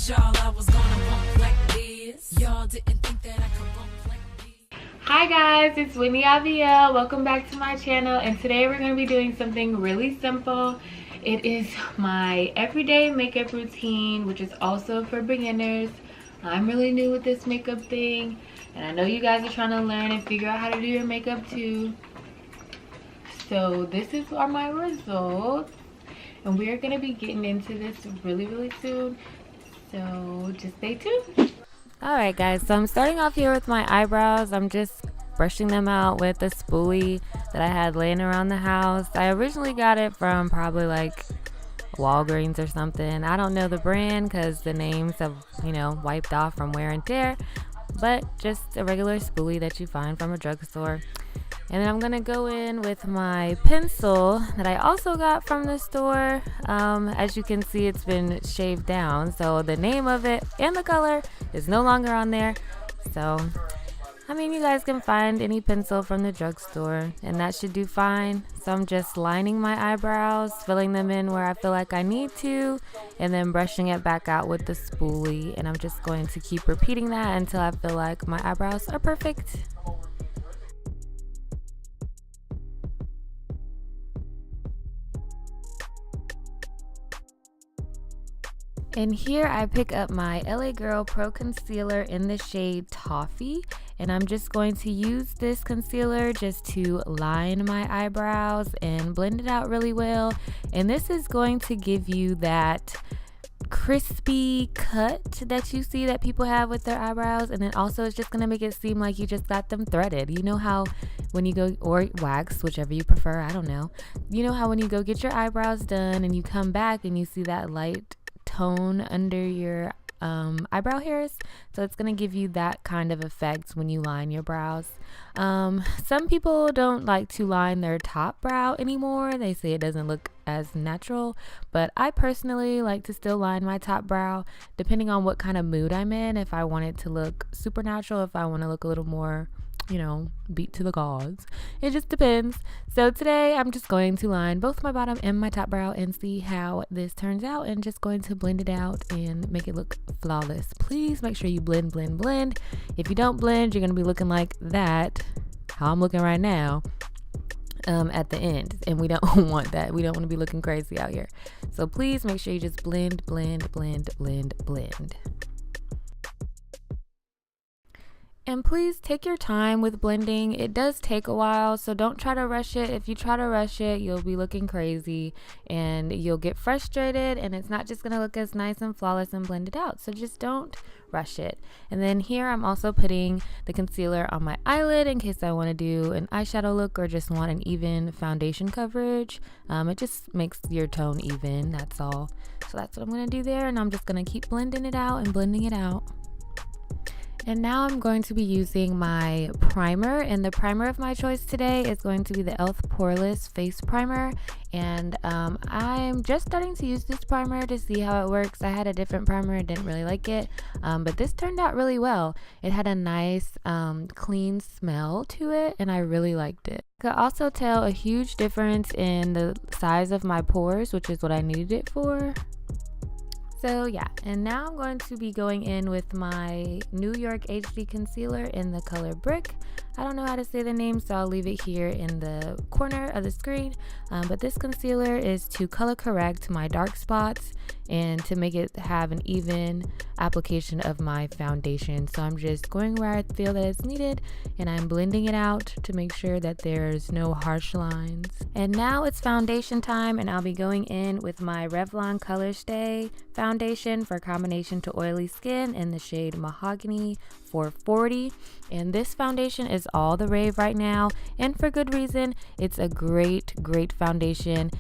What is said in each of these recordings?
y'all I was gonna bump like this. Y'all didn't think that I could bump like this. Hi guys, it's Whitney. Welcome back to my channel, and today we're going to be doing something really simple. It is my everyday makeup routine, which is also for beginners. I'm really new with this makeup thing, and I know you guys are trying to learn and figure out how to do your makeup too. So this are my results, and we are going to be getting into this really soon, so just stay tuned. Alright guys, so I'm starting off here with my eyebrows. I'm just brushing them out with a spoolie that I had laying around the house. I originally got it from probably like Walgreens or something. I don't know the brand because the names have, wiped off from wear and tear, but just a regular spoolie that you find from a drugstore. And then I'm gonna go in with my pencil that I also got from the store. As you can see, it's been shaved down, so the name of it and the color is no longer on there. So I mean, you guys can find any pencil from the drugstore, and that should do fine. So I'm just lining my eyebrows, filling them in where I feel like I need to, and then brushing it back out with the spoolie. And I'm just going to keep repeating that until I feel like my eyebrows are perfect. And here I pick up my LA Girl Pro Concealer in the shade Toffee, and I'm just going to use this concealer just to line my eyebrows and blend it out really well. And this is going to give you that crispy cut that you see that people have with their eyebrows, and then also it's just going to make it seem like you just got them threaded. You know how when you go, or wax, whichever you prefer, I don't know. You know how when you go get your eyebrows done and you come back and you see that light tone under your eyebrow hairs? So it's going to give you that kind of effect when you line your brows. Some people don't like to line their top brow anymore. They say it doesn't look as natural, but I personally like to still line my top brow depending on what kind of mood I'm in. If I want it to look super natural, if I want to look a little more, beat to the gods. It just depends. So today I'm just going to line both my bottom and my top brow and see how this turns out, and just going to blend it out and make it look flawless. Please make sure you blend. If you don't blend, you're going to be looking like that, how I'm looking right now, at the end, and we don't want that. We don't want to be looking crazy out here. So please make sure you just blend. And please take your time with blending. It does take a while, so don't try to rush it. If you try to rush it, you'll be looking crazy and you'll get frustrated, and it's not just going to look as nice and flawless and blended out. So just don't rush it. And then here I'm also putting the concealer on my eyelid in case I want to do an eyeshadow look or just want an even foundation coverage. It just makes your tone even, that's all. So that's what I'm going to do there, and I'm just going to keep blending it out and blending it out. And now I'm going to be using my primer, and the primer of my choice today is going to be the e.l.f. Poreless Face Primer. And I'm just starting to use this primer to see how it works. I had a different primer and didn't really like it, but this turned out really well. It had a nice clean smell to it, and I really liked it. I could also tell a huge difference in the size of my pores, which is what I needed it for. So yeah, and now I'm going to be going in with my New York HD concealer in the color Brick. I don't know how to say the name, so I'll leave it here in the corner of the screen. But this concealer is to color correct my dark spots and to make it have an even application of my foundation. So I'm just going where I feel that it's needed, and I'm blending it out to make sure that there's no harsh lines. And now it's foundation time, and I'll be going in with my Revlon Colorstay foundation for combination to oily skin in the shade Mahogany 440. And this foundation is all the rave right now, and for good reason. It's a great foundation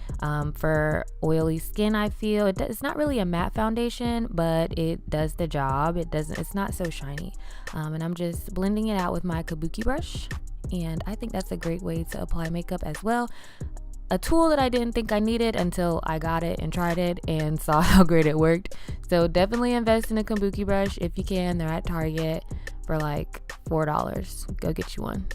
for oily skin. I feel it's not really a matte foundation, but it does the job. It's not so shiny, and I'm just blending it out with my kabuki brush, and I think that's a great way to apply makeup as well. A tool that I didn't think I needed until I got it and tried it and saw how great it worked. So definitely invest in a kabuki brush if you can. They're at Target for like $4. Go get you one.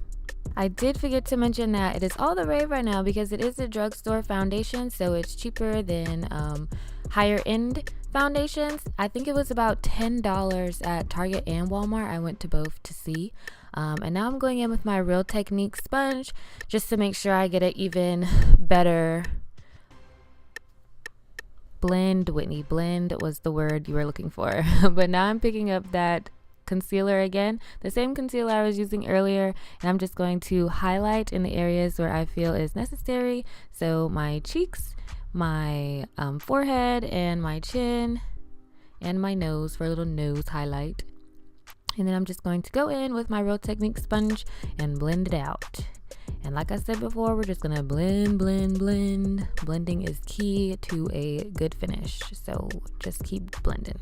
I did forget to mention that it is all the rave right now because it is a drugstore foundation, so it's cheaper than higher end foundations. I think it was about $10 at Target and Walmart. I went to both to see. And now I'm going in with my Real Technique sponge just to make sure I get an even better blend. Whitney, blend was the word you were looking for. But now I'm picking up that concealer again, the same concealer I was using earlier, and I'm just going to highlight in the areas where I feel is necessary. So my cheeks, my forehead, and my chin, and my nose for a little nose highlight. And then I'm just going to go in with my Real Technique sponge and blend it out. And like I said before, we're just gonna blend, blend, blend. Blending is key to a good finish, so just keep blending.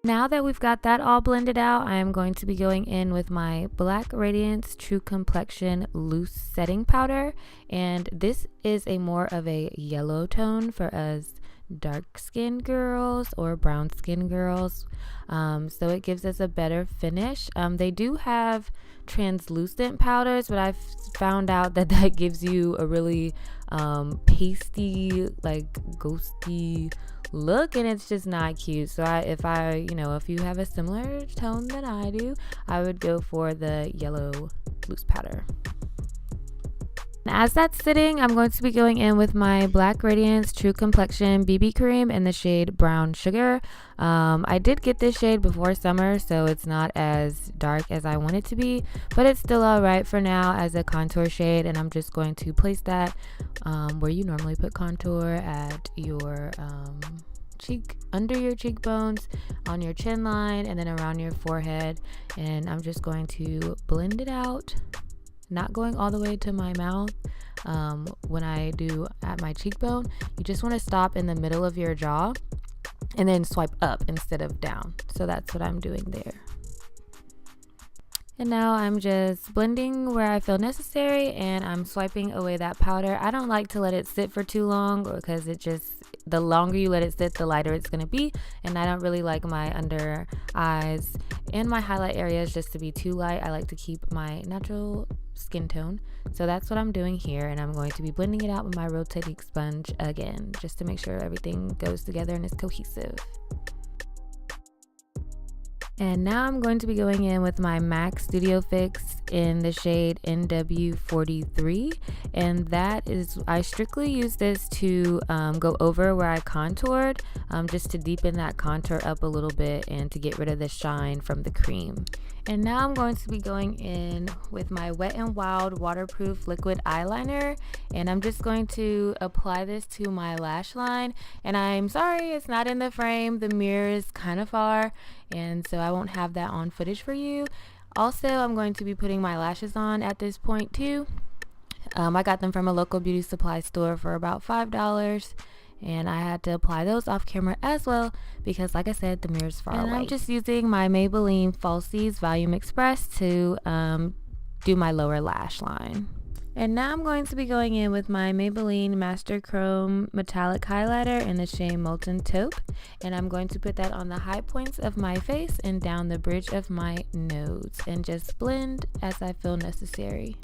Now that we've got that all blended out, I am going to be going in with my Black Radiance True Complexion Loose Setting Powder. And this is a more of a yellow tone for us dark skinned girls or brown skinned girls. So it gives us a better finish. They do have translucent powders, but I've found out that that gives you a really pasty, like ghosty look, and it's just not cute. So if you have a similar tone than I do, I would go for the yellow loose powder. As that's sitting, I'm going to be going in with my Black Radiance True Complexion BB Cream in the shade Brown Sugar. I did get this shade before summer, so it's not as dark as I want it to be, but it's still alright for now as a contour shade. And I'm just going to place that where you normally put contour, at your cheek, under your cheekbones, on your chin line, and then around your forehead. And I'm just going to blend it out, not going all the way to my mouth. When I do at my cheekbone, you just want to stop in the middle of your jaw and then swipe up instead of down. So that's what I'm doing there. And now I'm just blending where I feel necessary, and I'm swiping away that powder. I don't like to let it sit for too long, because the longer you let it sit, the lighter it's going to be. And I don't really like my under eyes and my highlight areas just to be too light. I like to keep my natural skin tone. So that's what I'm doing here, and I'm going to be blending it out with my Real Technique sponge again, just to make sure everything goes together and is cohesive. And now I'm going to be going in with my MAC Studio Fix in the shade NW43. And that is, I strictly use this to go over where I contoured, just to deepen that contour up a little bit and to get rid of the shine from the cream. And now I'm going to be going in with my Wet n Wild waterproof liquid eyeliner, and I'm just going to apply this to my lash line. And I'm sorry it's not in the frame, the mirror is kind of far, and so I won't have that on footage for you. Also, I'm going to be putting my lashes on at this point too. I got them from a local beauty supply store for about $5. And I had to apply those off camera as well, because like I said, the mirror's far away. I'm just using my Maybelline Falsies Volume Express to do my lower lash line. And now I'm going to be going in with my Maybelline Master Chrome Metallic Highlighter in the shade Molten Taupe. And I'm going to put that on the high points of my face and down the bridge of my nose, and just blend as I feel necessary.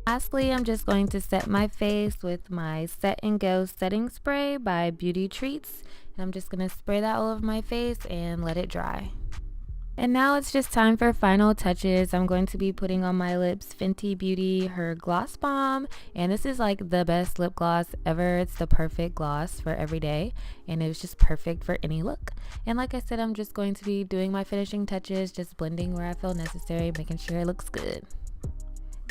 Lastly, I'm just going to set my face with my Set and Go setting spray by Beauty Treats. And I'm just going to spray that all over my face and let it dry. And now it's just time for final touches. I'm going to be putting on my lips Fenty Beauty, her Gloss Bomb. And this is like the best lip gloss ever. It's the perfect gloss for every day. And it was just perfect for any look. And like I said, I'm just going to be doing my finishing touches, just blending where I feel necessary, making sure it looks good.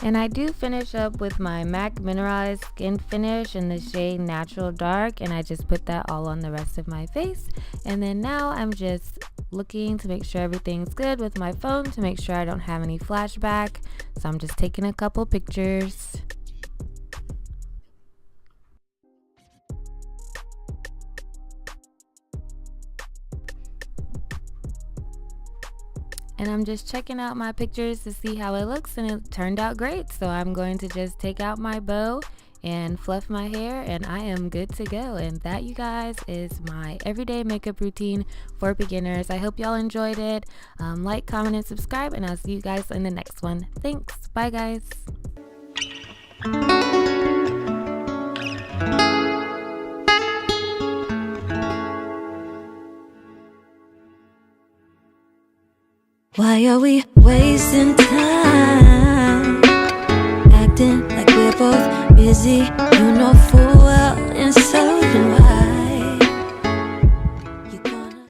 And I do finish up with my MAC Mineralized Skinfinish in the shade Natural Dark, and I just put that all on the rest of my face. And then now I'm just looking to make sure everything's good with my phone, to make sure I don't have any flashback. So I'm just taking a couple pictures. And I'm just checking out my pictures to see how it looks, and it turned out great. So I'm going to just take out my bow and fluff my hair, and I am good to go. And that, you guys, is my everyday makeup routine for beginners. I hope y'all enjoyed it. Like, comment, and subscribe, and I'll see you guys in the next one. Thanks. Bye, guys. Why are we wasting time? Acting like we're both busy, you know, fool.